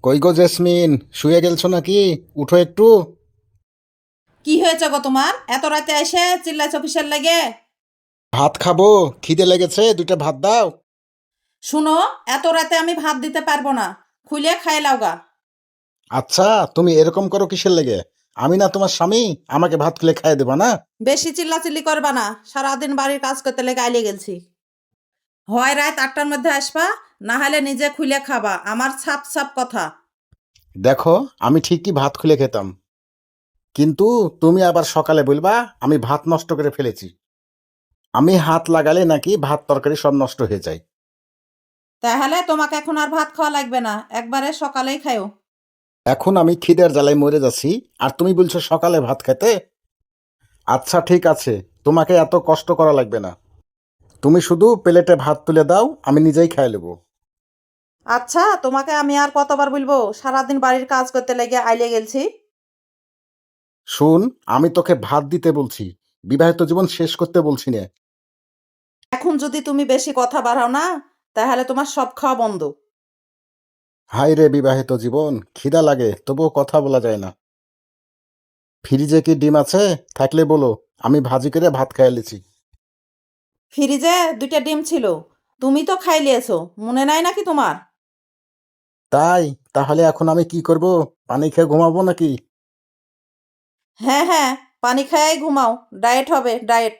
কই গো জেসমিন, শুয়ে গেলছো নাকি? উঠো একটু। কি হয়েছে গো তোমার? এত রাতে এসে চিল্লাছ অফিসের লাগে? ভাত খাবো, খিদে লেগেছে, দুইটা ভাত দাও। শুনো, এত রাতে আমি ভাত দিতে পারবো না। খুলে খাই লাওগা। আচ্ছা, তুমি এরকম করো কিসের লেগে? আমি না তোমার স্বামী? আমাকে ভাত খুলে খাইয়ে দেবা না? বেশি চিল্লাচিল্লি করবা না, সারাদিন বাড়ির কাজ করতে লেগে আইলে গেছি। হয় রাত 8টার মধ্যে আসবা, না হলে নিজে খুলে খাবা, আমার ছাপ ছাপ কথা। দেখো, আমি ঠিকই ভাত খুলে খেতাম, কিন্তু তুমি আবার সকালে বলবা আমি ভাত নষ্ট করে ফেলেছি। আমি হাত লাগালে নাকি ভাত তরকারি সব নষ্ট হয়ে যায়। তাহলে তোমাকে এখন আর ভাত খাওয়া লাগবে না, একবারে সকালেই খাও। এখন আমি খিদের জ্বালায় মরে যাচ্ছি, আর তুমি বলছো সকালে ভাত খেতে? আচ্ছা ঠিক আছে, তোমাকে এত কষ্ট করা লাগবে না। তুমি শুধু প্লেটে ভাত তুলে দাও, আমি নিজেই খাই নেবো। আচ্ছা, তোমাকে আমি আর কতবার বলবো, সারাদিন বাড়ির কাজ করতে লেগে আইলে গেছি। শুন, আমি তোকে ভাত দিতে বলছি, বিবাহিত জীবন শেষ করতে বলছি না। এখন যদি তুমি বেশি কথা বাড়াও না, তাহলে তোমার সব খাওয়া বন্ধ। হাই রে বিবাহিত জীবন, খিদা লাগে তবুও কথা বলা যায় না। ফ্রিজে কি ডিম আছে? থাকলে বলো, আমি ভাজি করে ভাত খাইয়ে লিছি। ফ্রিজে 2টা ডিম ছিল, তুমি তো খাই লিয়েছো, মনে নাই নাকি তোমার? তাই? তাহলে এখন আমি কি করব? পানি খেয়ে ঘুমাবো নাকি? হ্যাঁ হ্যাঁ, পানি খায়াই ঘুমাও, ডায়েট হবে ডায়েট।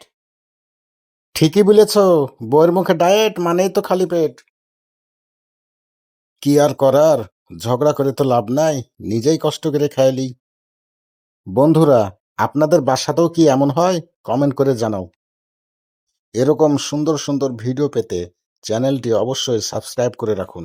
ঠিকই বলেছ, বউয়ের মুখে ডায়েট মানেই তো খালি পেট। কি আর করার, ঝগড়া করে তো লাভ নাই, নিজেই কষ্ট করে খাইলি। বন্ধুরা, আপনাদের বাসাতেও কি এমন হয়? কমেন্ট করে জানাও। এরকম সুন্দর সুন্দর ভিডিও পেতে চ্যানেলটি অবশ্যই সাবস্ক্রাইব করে রাখুন।